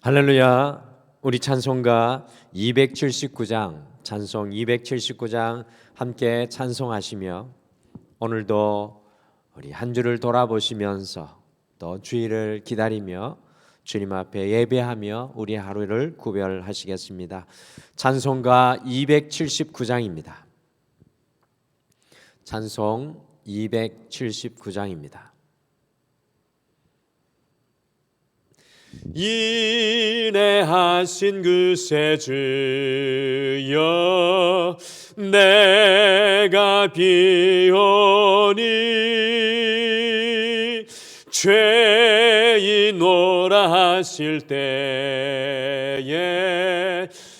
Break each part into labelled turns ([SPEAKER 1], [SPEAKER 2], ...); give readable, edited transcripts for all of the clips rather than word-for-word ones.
[SPEAKER 1] 할렐루야. 우리 찬송가 279장, 찬송 279장 함께 찬송하시며 오늘도 우리 한 주를 돌아보시면서 또 주일을 기다리며 주님 앞에 예배하며 우리 하루를 구별하시겠습니다. 찬송가 279장입니다. 찬송 279장입니다. 인내하신 그새 주여 내가 비오니 죄인오라 하실 때에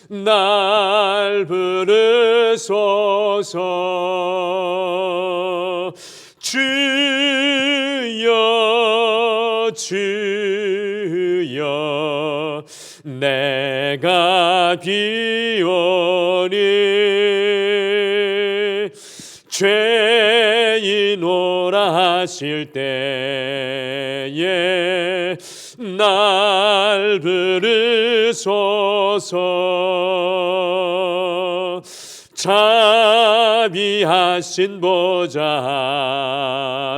[SPEAKER 1] 날 부르소서. 주여 주여 내가 비오니 죄인오라 하실 때에 날 부르소서. 자비하신 보좌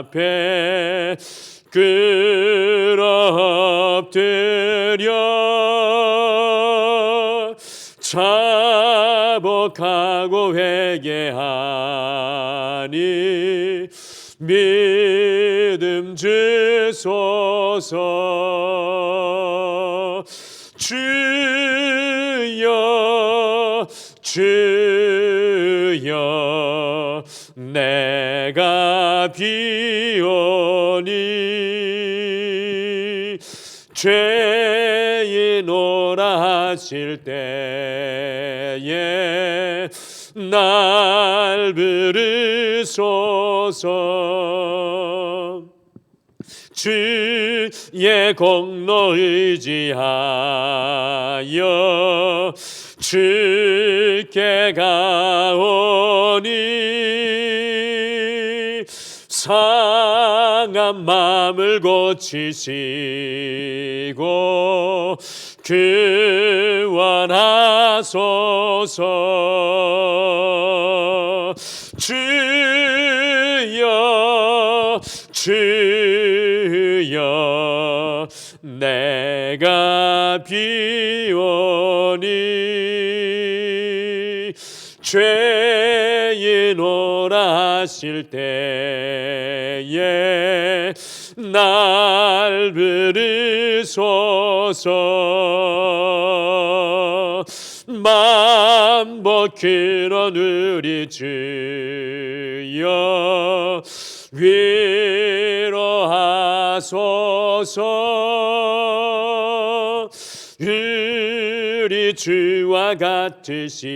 [SPEAKER 1] 앞에 끌어 엎드려 자복하고 회개하니 믿음 주소서. 주여 주여 내가 비오니 죄인오라 하실 때에 날 부르소서. 주의 공로 의지하여 주께 가오니 상한 마음을 고치시고 구원하소서. 주여 주여 내가 비오니 죄인오라 하실 때에 날 부르소서. 만복히런 우리 주여 위로하소서. 우리 주와 같으시니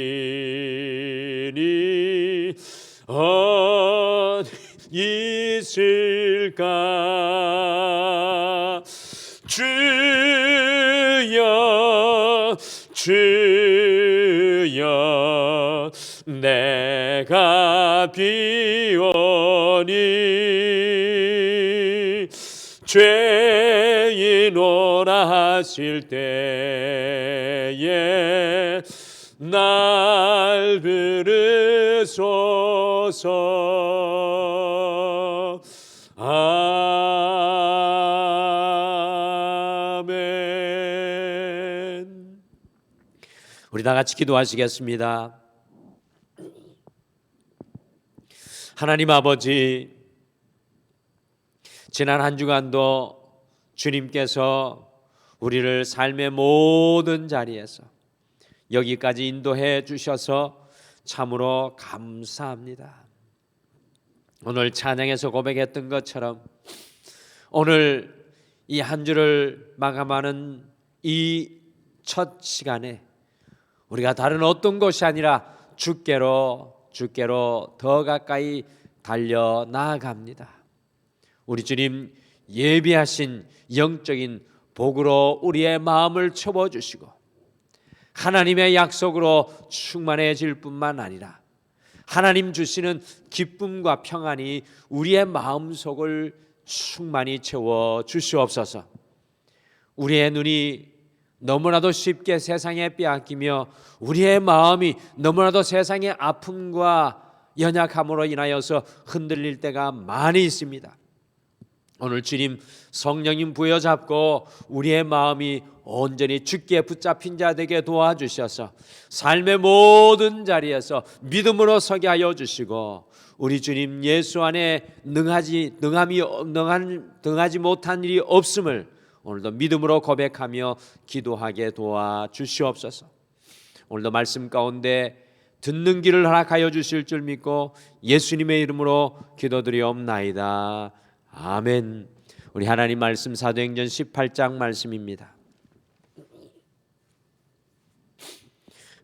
[SPEAKER 1] 어디 있을까. 주여 주여 내가 비오니 죄인오라 하실 때에 날 부르소서. 아멘. 우리 다 같이 기도하시겠습니다. 하나님 아버지, 지난 한 주간도 주님께서 우리를 삶의 모든 자리에서 여기까지 인도해 주셔서 참으로 감사합니다. 오늘 찬양에서 고백했던 것처럼 오늘 이 한 주를 마감하는 이 첫 시간에 우리가 다른 어떤 것이 아니라 주께로 더 가까이 달려 나아갑니다. 우리 주님 예비하신 영적인 복으로 우리의 마음을 채워주시고 하나님의 약속으로 충만해질 뿐만 아니라 하나님 주시는 기쁨과 평안이 우리의 마음속을 충만히 채워 주시옵소서. 우리의 눈이 너무나도 쉽게 세상에 빼앗기며 우리의 마음이 너무나도 세상의 아픔과 연약함으로 인하여서 흔들릴 때가 많이 있습니다. 오늘 주님 성령님 부여잡고 우리의 마음이 온전히 주께 붙잡힌 자 되게 도와주셔서 삶의 모든 자리에서 믿음으로 서게 하여 주시고 우리 주님 예수 안에 능하지 못한 일이 없음을 오늘도 믿음으로 고백하며 기도하게 도와주시옵소서. 오늘도 말씀 가운데 듣는 길을 허락하여 주실 줄 믿고 예수님의 이름으로 기도드리옵나이다. 아멘. 우리 하나님 말씀 사도행전 18장 말씀입니다.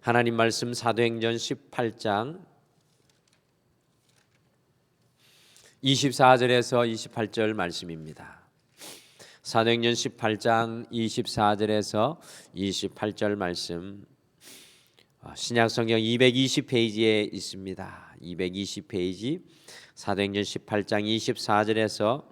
[SPEAKER 1] 하나님 말씀 사도행전 18장 24절에서 28절 말씀입니다. 사도행전 18장 24절에서 28절 말씀, 신약성경 220페이지에 있습니다. 220페이지 사도행전 18장 24절에서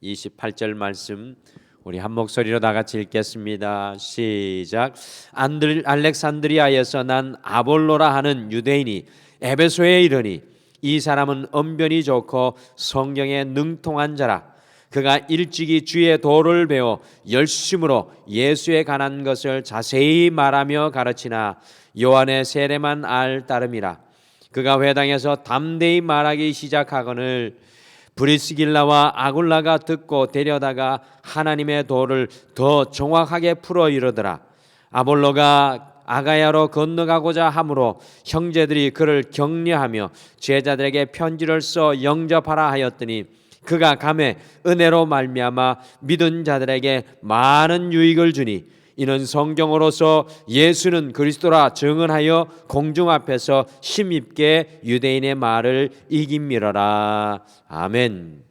[SPEAKER 1] 28절 말씀 우리 한 목소리로 다 같이 읽겠습니다. 시작. 알렉산드리아에서 난 아볼로라 하는 유대인이 에베소에 이르니 이 사람은 언변이 좋고 성경에 능통한 자라. 그가 일찍이 주의 도를 배워 열심으로 예수에 관한 것을 자세히 말하며 가르치나 요한의 세례만 알 따름이라. 그가 회당에서 담대히 말하기 시작하거늘 브리스길라와 아굴라가 듣고 데려다가 하나님의 도를 더 정확하게 풀어 이르더라. 아볼로가 아가야로 건너가고자 하므로 형제들이 그를 격려하며 제자들에게 편지를 써 영접하라 하였더니 그가 감에 은혜로 말미암아 믿은 자들에게 많은 유익을 주니 이는 성경으로서 예수는 그리스도라 증언하여 공중 앞에서 힘있게 유대인의 말을 이김미러라. 아멘.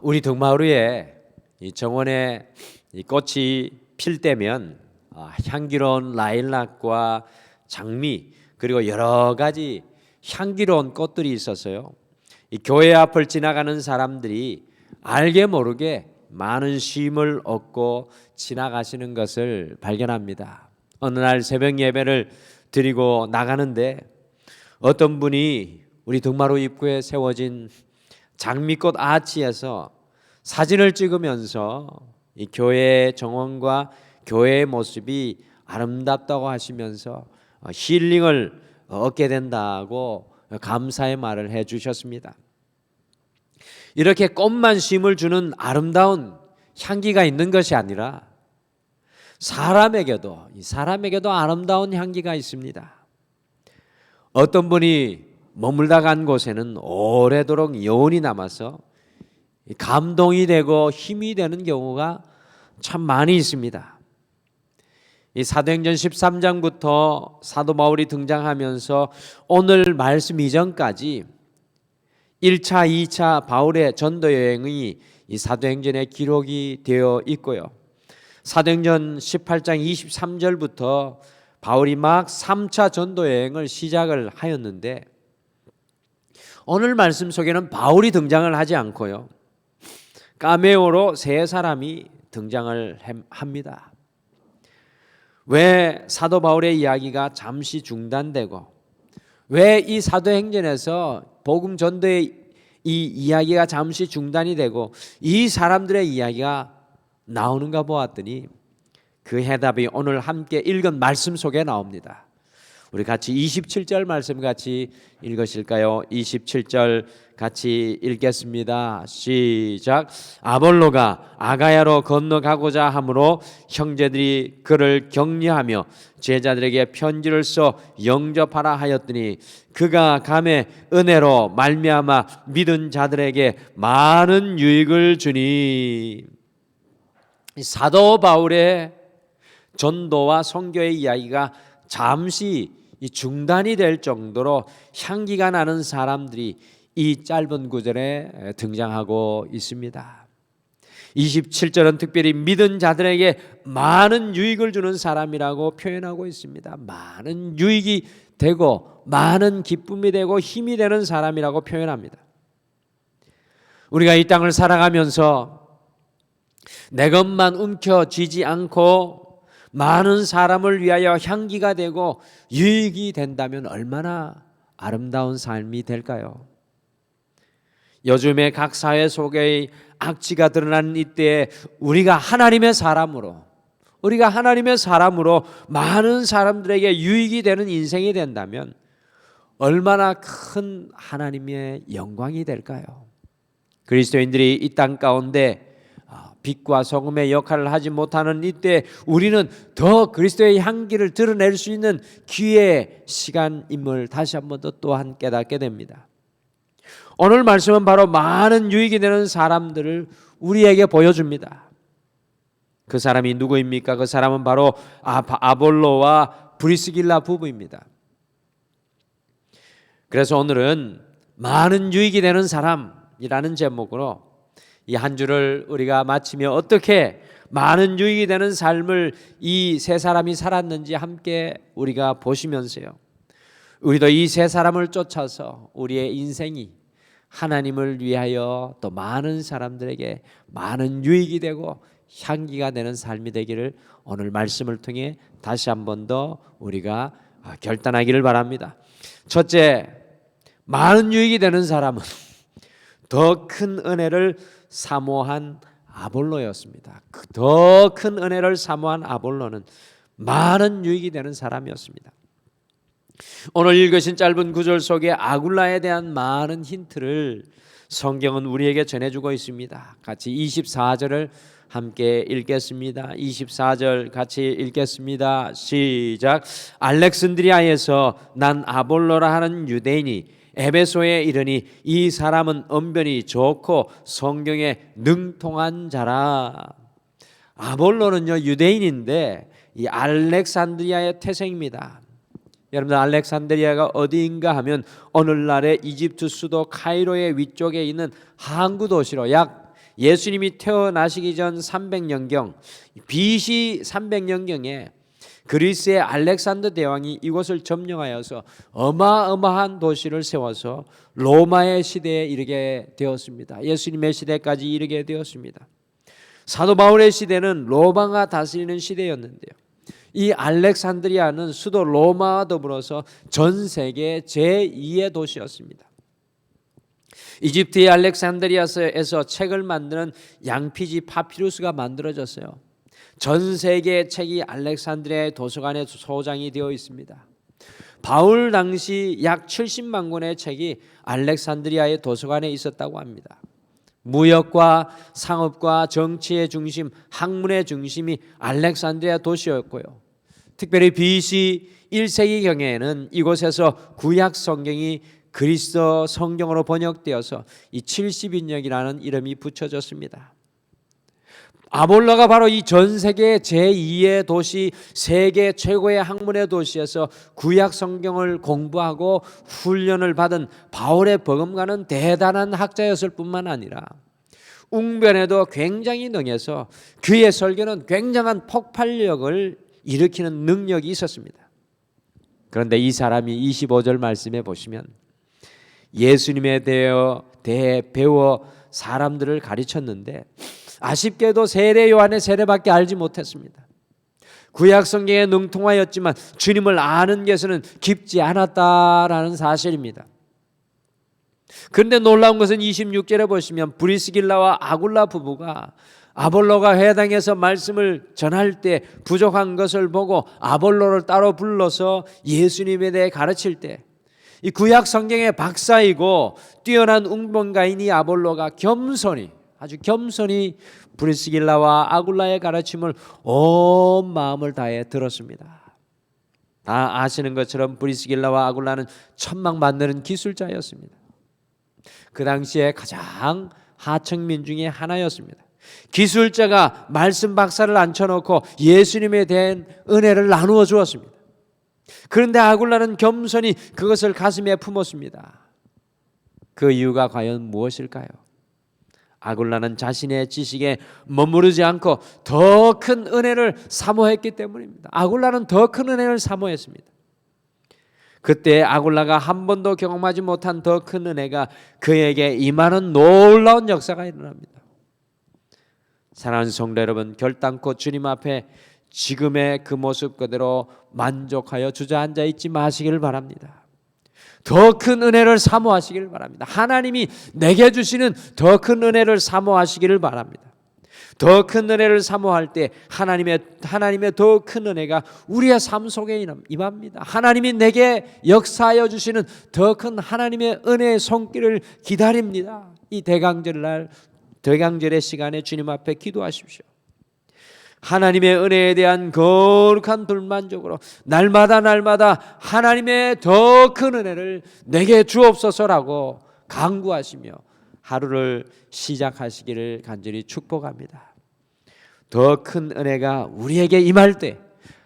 [SPEAKER 1] 우리 등마루에 이 정원에 이 꽃이 필 때면 향기로운 라일락과 장미 그리고 여러 가지 향기로운 꽃들이 있었어요. 이 교회 앞을 지나가는 사람들이 알게 모르게 많은 쉼을 얻고 지나가시는 것을 발견합니다. 어느 날 새벽 예배를 드리고 나가는데 어떤 분이 우리 등마루 입구에 세워진 장미꽃 아치에서 사진을 찍으면서 이 교회의 정원과 교회의 모습이 아름답다고 하시면서 힐링을 얻게 된다고 감사의 말을 해주셨습니다. 이렇게 꽃만 쉼을 주는 아름다운 향기가 있는 것이 아니라 사람에게도 아름다운 향기가 있습니다. 어떤 분이 머물다 간 곳에는 오래도록 여운이 남아서 감동이 되고 힘이 되는 경우가 참 많이 있습니다. 이 사도행전 13장부터 사도 바울이 등장하면서 오늘 말씀 이전까지 1차, 2차 바울의 전도 여행이 이 사도행전에 기록이 되어 있고요. 사도행전 18장 23절부터 바울이 막 3차 전도 여행을 시작을 하였는데 오늘 말씀 속에는 바울이 등장을 하지 않고요. 카메오로 세 사람이 등장을 합니다. 왜 사도 바울의 이야기가 잠시 중단되고 왜 이 사도행전에서 복음 전도의 이 이야기가 잠시 중단이 되고 이 사람들의 이야기가 나오는가 보았더니 그 해답이 오늘 함께 읽은 말씀 속에 나옵니다. 우리 같이 27절 말씀 같이 읽으실까요? 27절 같이 읽겠습니다. 시작. 아볼로가 아가야로 건너가고자 하므로 형제들이 그를 격려하며 제자들에게 편지를 써 영접하라 하였더니 그가 감에 은혜로 말미암아 믿은 자들에게 많은 유익을 주니. 사도 바울의 전도와 선교의 이야기가 잠시 중단이 될 정도로 향기가 나는 사람들이 이 짧은 구절에 등장하고 있습니다. 27절은 특별히 믿은 자들에게 많은 유익을 주는 사람이라고 표현하고 있습니다. 많은 유익이 되고 많은 기쁨이 되고 힘이 되는 사람이라고 표현합니다. 우리가 이 땅을 살아가면서 내 것만 움켜쥐지 않고 많은 사람을 위하여 향기가 되고 유익이 된다면 얼마나 아름다운 삶이 될까요? 요즘에 각 사회 속의 악취가 드러나는 이때에 우리가 하나님의 사람으로 많은 사람들에게 유익이 되는 인생이 된다면 얼마나 큰 하나님의 영광이 될까요? 그리스도인들이 이 땅 가운데 빛과 소금의 역할을 하지 못하는 이때 우리는 더 그리스도의 향기를 드러낼 수 있는 기회의 시간임을 다시 한번 더 또한 깨닫게 됩니다. 오늘 말씀은 바로 많은 유익이 되는 사람들을 우리에게 보여줍니다. 그 사람이 누구입니까? 그 사람은 바로 아볼로와 브리스길라 부부입니다. 그래서 오늘은 많은 유익이 되는 사람이라는 제목으로 이 한 주를 우리가 마치며 어떻게 많은 유익이 되는 삶을 이 세 사람이 살았는지 함께 우리가 보시면서요, 우리도 이 세 사람을 쫓아서 우리의 인생이 하나님을 위하여 또 많은 사람들에게 많은 유익이 되고 향기가 되는 삶이 되기를 오늘 말씀을 통해 다시 한 번 더 우리가 결단하기를 바랍니다. 첫째, 많은 유익이 되는 사람은 더 큰 은혜를 사모한 아볼로였습니다. 더 큰 은혜를 사모한 아볼로는 많은 유익이 되는 사람이었습니다. 오늘 읽으신 짧은 구절 속에 아굴라에 대한 많은 힌트를 성경은 우리에게 전해주고 있습니다. 같이 24절을 함께 읽겠습니다. 24절 같이 읽겠습니다. 시작. 알렉산드리아에서 난 아볼로라 하는 유대인이 에베소에 이르니 이 사람은 언변이 좋고 성경에 능통한 자라. 아볼로는요, 유대인인데 이 알렉산드리아의 태생입니다. 여러분들, 알렉산드리아가 어디인가 하면 오늘날의 이집트 수도 카이로의 위쪽에 있는 항구 도시로 약 예수님이 태어나시기 전 300년경 BC 300년경에 그리스의 알렉산더 대왕이 이곳을 점령하여서 어마어마한 도시를 세워서 로마의 시대에 이르게 되었습니다. 예수님의 시대까지 이르게 되었습니다. 사도 바울의 시대는 로마가 다스리는 시대였는데요, 이 알렉산드리아는 수도 로마와 더불어서 전 세계 제2의 도시였습니다. 이집트의 알렉산드리아에서 책을 만드는 양피지 파피루스가 만들어졌어요. 전 세계의 책이 알렉산드리아의 도서관에 소장이 되어 있습니다. 바울 당시 약 70만 권의 책이 알렉산드리아의 도서관에 있었다고 합니다. 무역과 상업과 정치의 중심, 학문의 중심이 알렉산드리아 도시였고요, 특별히 BC 1세기경에는 이곳에서 구약 성경이 그리스도 성경으로 번역되어서 이 70인역이라는 이름이 붙여졌습니다. 아볼로가 바로 이 전 세계 제2의 도시, 세계 최고의 학문의 도시에서 구약 성경을 공부하고 훈련을 받은 바울의 버금가는 대단한 학자였을 뿐만 아니라 웅변에도 굉장히 능해서 그의 설교는 굉장한 폭발력을 일으키는 능력이 있었습니다. 그런데 이 사람이 25절 말씀에 보시면 예수님에 대해 배워 사람들을 가르쳤는데 아쉽게도 세례 요한의 세례밖에 알지 못했습니다. 구약 성경에 능통하였지만 주님을 아는 것은 깊지 않았다라는 사실입니다. 그런데 놀라운 것은 26절에 보시면 브리스길라와 아굴라 부부가 아볼로가 회당에서 말씀을 전할 때 부족한 것을 보고 아볼로를 따로 불러서 예수님에 대해 가르칠 때 이 구약 성경의 박사이고 뛰어난 웅변가인이 아볼로가 아주 겸손히 브리스길라와 아굴라의 가르침을 온 마음을 다해 들었습니다. 다 아시는 것처럼 브리스길라와 아굴라는 천막 만드는 기술자였습니다. 그 당시에 가장 하층민 중에 하나였습니다. 기술자가 말씀 박사를 앉혀놓고 예수님에 대한 은혜를 나누어 주었습니다. 그런데 아굴라는 겸손히 그것을 가슴에 품었습니다. 그 이유가 과연 무엇일까요? 아굴라는 자신의 지식에 머무르지 않고 더 큰 은혜를 사모했기 때문입니다. 아굴라는 더 큰 은혜를 사모했습니다. 그때 아굴라가 한 번도 경험하지 못한 더 큰 은혜가 그에게 임하는 놀라운 역사가 일어납니다. 사랑하는 성도 여러분, 결단코 주님 앞에 지금의 그 모습 그대로 만족하여 주저앉아 있지 마시기를 바랍니다. 더 큰 은혜를 사모하시기를 바랍니다. 하나님이 내게 주시는 더 큰 은혜를 사모하시기를 바랍니다. 더 큰 은혜를 사모할 때 하나님의 더 큰 은혜가 우리의 삶 속에 임합니다. 하나님이 내게 역사하여 주시는 더 큰 하나님의 은혜의 손길을 기다립니다. 이 대강절의 시간에 주님 앞에 기도하십시오. 하나님의 은혜에 대한 거룩한 불만족으로 날마다 하나님의 더 큰 은혜를 내게 주옵소서라고 간구하시며 하루를 시작하시기를 간절히 축복합니다. 더 큰 은혜가 우리에게 임할 때,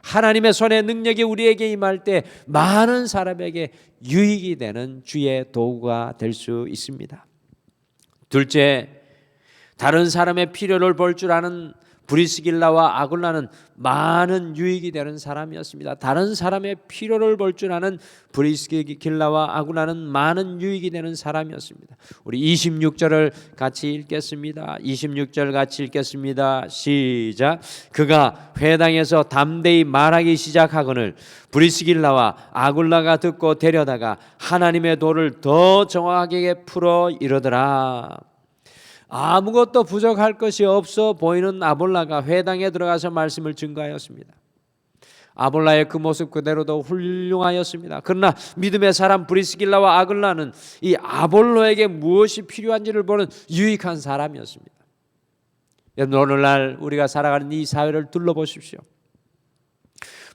[SPEAKER 1] 하나님의 손의 능력이 우리에게 임할 때 많은 사람에게 유익이 되는 주의 도구가 될 수 있습니다. 둘째, 다른 사람의 필요를 볼 줄 아는 브리스길라와 아굴라는 많은 유익이 되는 사람이었습니다. 다른 사람의 필요를 볼 줄 아는 브리스길라와 아굴라는 많은 유익이 되는 사람이었습니다. 우리 26절을 같이 읽겠습니다. 26절 같이 읽겠습니다. 시작. 그가 회당에서 담대히 말하기 시작하거늘 브리스길라와 아굴라가 듣고 데려다가 하나님의 도를 더 정확하게 풀어 이르더라. 아무것도 부족할 것이 없어 보이는 아볼라가 회당에 들어가서 말씀을 증거하였습니다. 아볼라의 그 모습 그대로도 훌륭하였습니다. 그러나 믿음의 사람 브리스길라와 아글라는 이 아볼로에게 무엇이 필요한지를 보는 유익한 사람이었습니다. 여러분, 오늘날 우리가 살아가는 이 사회를 둘러보십시오.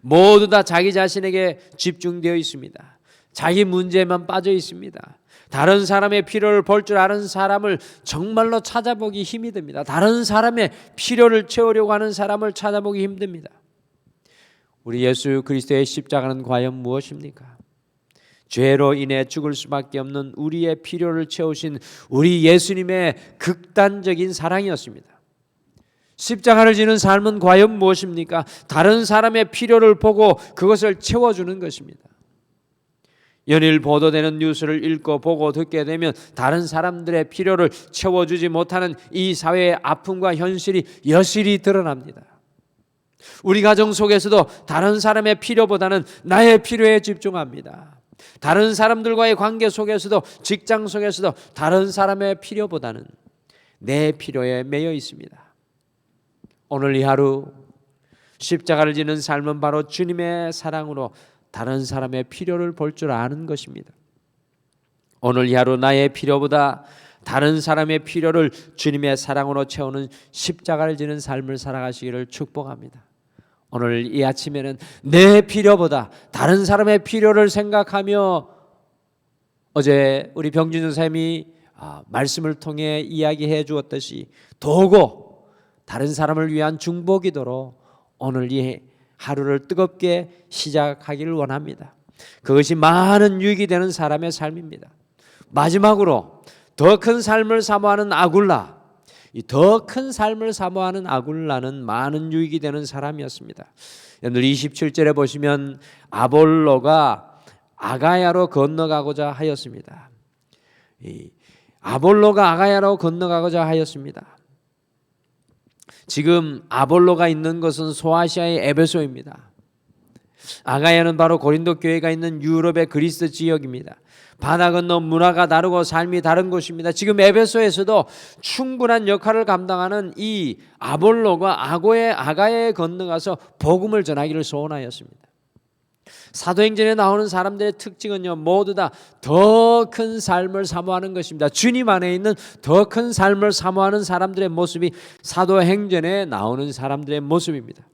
[SPEAKER 1] 모두 다 자기 자신에게 집중되어 있습니다. 자기 문제에만 빠져 있습니다. 다른 사람의 필요를 볼 줄 아는 사람을 정말로 찾아보기 힘이 듭니다. 다른 사람의 필요를 채우려고 하는 사람을 찾아보기 힘듭니다. 우리 예수 그리스도의 십자가는 과연 무엇입니까? 죄로 인해 죽을 수밖에 없는 우리의 필요를 채우신 우리 예수님의 극단적인 사랑이었습니다. 십자가를 지는 삶은 과연 무엇입니까? 다른 사람의 필요를 보고 그것을 채워주는 것입니다. 연일 보도되는 뉴스를 읽고 보고 듣게 되면 다른 사람들의 필요를 채워주지 못하는 이 사회의 아픔과 현실이 여실히 드러납니다. 우리 가정 속에서도 다른 사람의 필요보다는 나의 필요에 집중합니다. 다른 사람들과의 관계 속에서도, 직장 속에서도 다른 사람의 필요보다는 내 필요에 매여 있습니다. 오늘 이 하루 십자가를 지는 삶은 바로 주님의 사랑으로 다른 사람의 필요를 볼 줄 아는 것입니다. 오늘 이 하루 나의 필요보다 다른 사람의 필요를 주님의 사랑으로 채우는 십자가를 지는 삶을 살아가시기를 축복합니다. 오늘 이 아침에는 내 필요보다 다른 사람의 필요를 생각하며, 어제 우리 병준 선생님이 말씀을 통해 이야기해 주었듯이 도고 다른 사람을 위한 중보기도로 오늘 이 하루를 뜨겁게 시작하기를 원합니다. 그것이 많은 유익이 되는 사람의 삶입니다. 마지막으로 더 큰 삶을 사모하는 아굴라, 이 더 큰 삶을 사모하는 아굴라는 많은 유익이 되는 사람이었습니다. 오늘 27절에 보시면 아볼로가 아가야로 건너가고자 하였습니다. 아볼로가 아가야로 건너가고자 하였습니다. 지금 아볼로가 있는 것은 소아시아의 에베소입니다. 아가야는 바로 고린도 교회가 있는 유럽의 그리스 지역입니다. 바다 건너 문화가 다르고 삶이 다른 곳입니다. 지금 에베소에서도 충분한 역할을 감당하는 이 아볼로가 아가야에 건너가서 복음을 전하기를 소원하였습니다. 사도행전에 나오는 사람들의 특징은요, 모두 다 더 큰 삶을 사모하는 것입니다. 주님 안에 있는 더 큰 삶을 사모하는 사람들의 모습이 사도행전에 나오는 사람들의 모습입니다.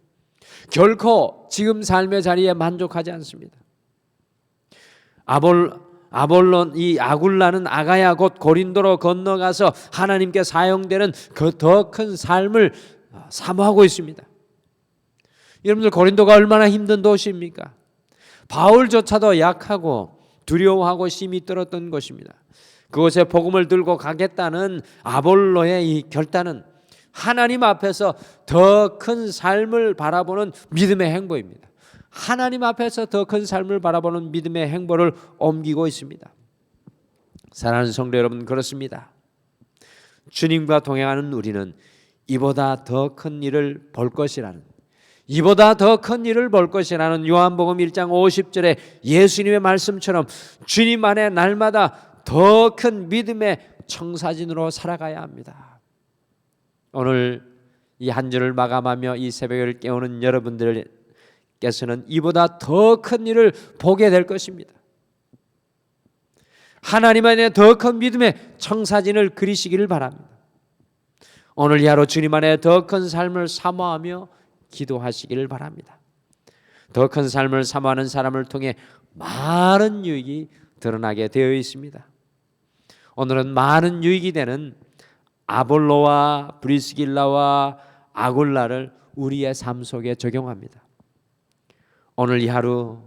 [SPEAKER 1] 결코 지금 삶의 자리에 만족하지 않습니다. 이 아굴라는 아가야 곧 고린도로 건너가서 하나님께 사용되는 그 더 큰 삶을 사모하고 있습니다. 여러분들, 고린도가 얼마나 힘든 도시입니까? 바울조차도 약하고 두려워하고 심히 떨었던 것입니다. 그곳에 복음을 들고 가겠다는 아볼로의 이 결단은 하나님 앞에서 더 큰 삶을 바라보는 믿음의 행보입니다. 하나님 앞에서 더 큰 삶을 바라보는 믿음의 행보를 옮기고 있습니다. 사랑하는 성도 여러분, 그렇습니다. 주님과 동행하는 우리는 이보다 더 큰 일을 볼 것이라는, 이보다 더 큰 일을 볼 것이라는 요한복음 1장 50절에 예수님의 말씀처럼 주님 안에 날마다 더 큰 믿음의 청사진으로 살아가야 합니다. 오늘 이 한 주를 마감하며 이 새벽을 깨우는 여러분들께서는 이보다 더 큰 일을 보게 될 것입니다. 하나님 안에 더 큰 믿음의 청사진을 그리시기를 바랍니다. 오늘 이 하루 주님 안에 더 큰 삶을 사모하며 기도하시기를 바랍니다. 더 큰 삶을 사모하는 사람을 통해 많은 유익이 드러나게 되어 있습니다. 오늘은 많은 유익이 되는 아볼로와 브리스길라와 아굴라를 우리의 삶 속에 적용합니다. 오늘 이 하루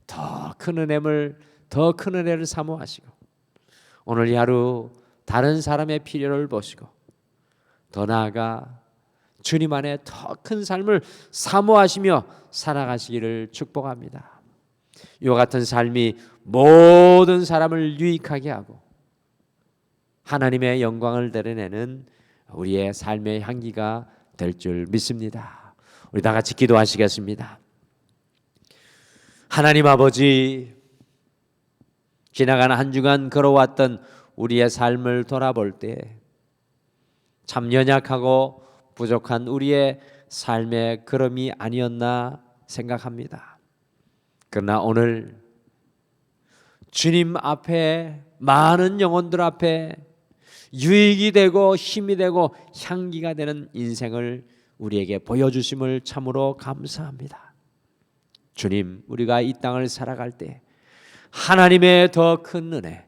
[SPEAKER 1] 더 큰 은혜를 사모하시고, 오늘 이 하루 다른 사람의 필요를 보시고, 더 나아가 주님 안에 더 큰 삶을 사모하시며 살아가시기를 축복합니다. 이와 같은 삶이 모든 사람을 유익하게 하고 하나님의 영광을 드러내는 우리의 삶의 향기가 될 줄 믿습니다. 우리 다 같이 기도하시겠습니다. 하나님 아버지, 지나간 한 주간 걸어왔던 우리의 삶을 돌아볼 때 참 연약하고 부족한 우리의 삶의 걸음이 아니었나 생각합니다. 그러나 오늘 주님 앞에, 많은 영혼들 앞에 유익이 되고 힘이 되고 향기가 되는 인생을 우리에게 보여주심을 참으로 감사합니다. 주님, 우리가 이 땅을 살아갈 때 하나님의 더 큰 은혜,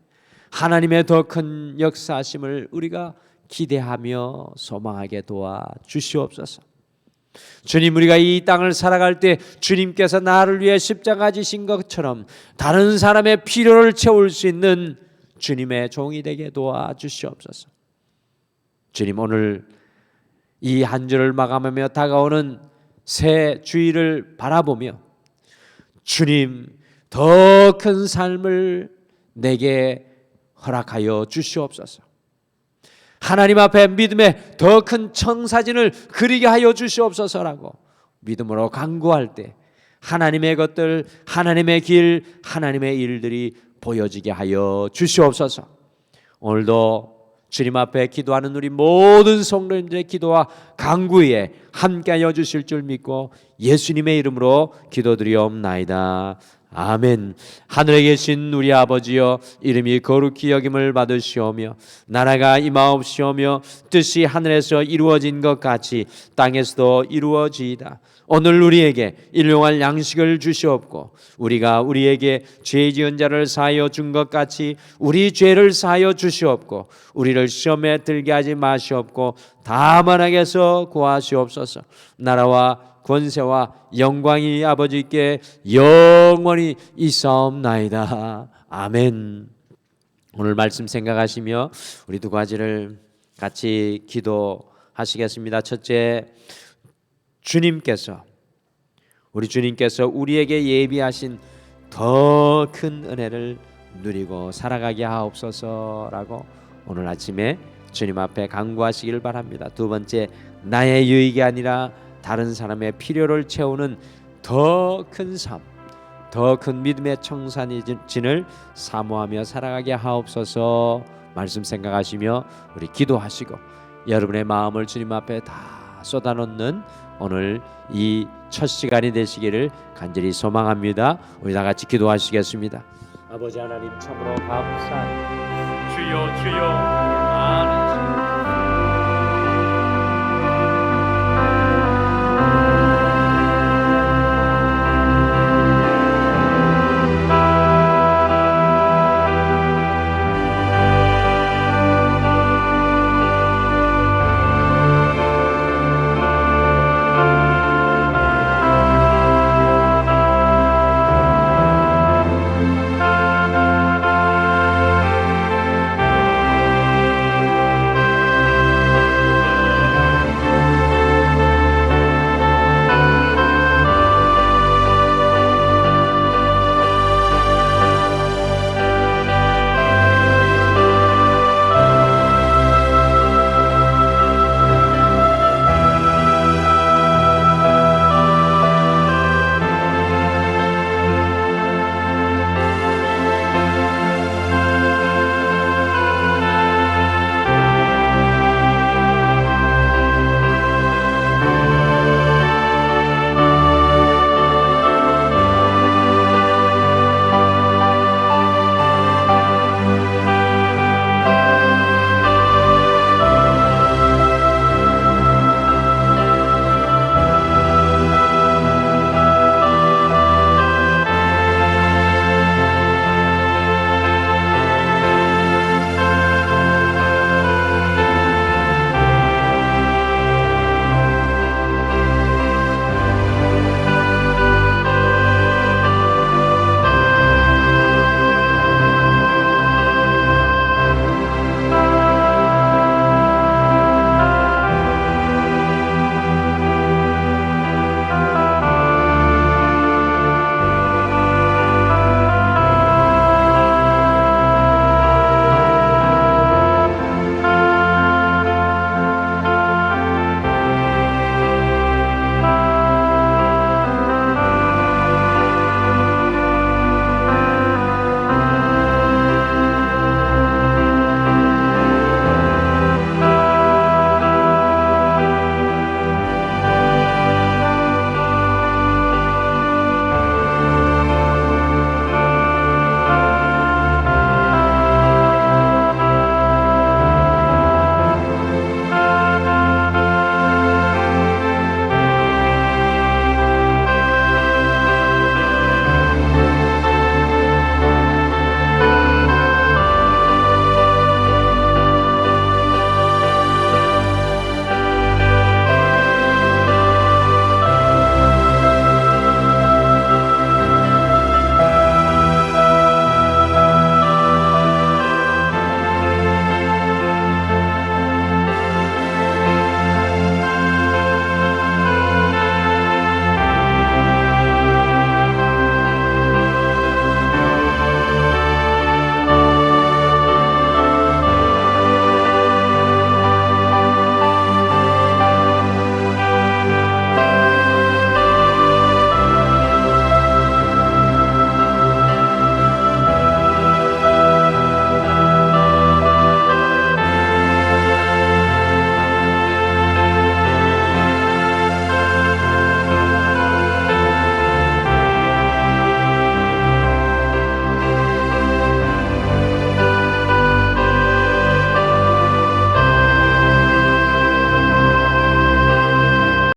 [SPEAKER 1] 하나님의 더 큰 역사하심을 우리가 기대하며 소망하게 도와 주시옵소서. 주님, 우리가 이 땅을 살아갈 때 주님께서 나를 위해 십자가 지신 것처럼 다른 사람의 필요를 채울 수 있는 주님의 종이 되게 도와 주시옵소서. 주님, 오늘 이 한 주를 마감하며 다가오는 새 주일을 바라보며 주님, 더 큰 삶을 내게 허락하여 주시옵소서. 하나님 앞에 믿음의 더 큰 청사진을 그리게 하여 주시옵소서라고 믿음으로 간구할 때 하나님의 것들, 하나님의 길, 하나님의 일들이 보여지게 하여 주시옵소서. 오늘도 주님 앞에 기도하는 우리 모든 성도님들의 기도와 간구에 함께하여 주실 줄 믿고 예수님의 이름으로 기도드리옵나이다. 아멘. 하늘에 계신 우리 아버지여, 이름이 거룩히 여김을 받으시오며 나라가 임하옵시오며 뜻이 하늘에서 이루어진 것 같이 땅에서도 이루어지이다. 오늘 우리에게 일용할 양식을 주시옵고 우리가 우리에게 죄 지은 자를 사하여 준 것 같이 우리 죄를 사하여 주시옵고 우리를 시험에 들게 하지 마시옵고 다만 악에서 구하시옵소서. 나라와 권세와 영광이 아버지께 영원히 있사옵나이다. 아멘. 오늘 말씀 생각하시며 우리 두 가지를 같이 기도하시겠습니다. 첫째, 우리 주님께서 우리에게 예비하신 더 큰 은혜를 누리고 살아가게 하옵소서라고 오늘 아침에 주님 앞에 간구하시길 바랍니다. 두 번째, 나의 유익이 아니라 다른 사람의 필요를 채우는 더 큰 삶, 더 큰 믿음의 청사진을 사모하며 살아가게 하옵소서. 말씀 생각하시며 우리 기도하시고 여러분의 마음을 주님 앞에 다 쏟아놓는 오늘 이 첫 시간이 되시기를 간절히 소망합니다. 우리 다 같이 기도하시겠습니다. 아버지 하나님, 참으로 감사합니다. 주여, 주여.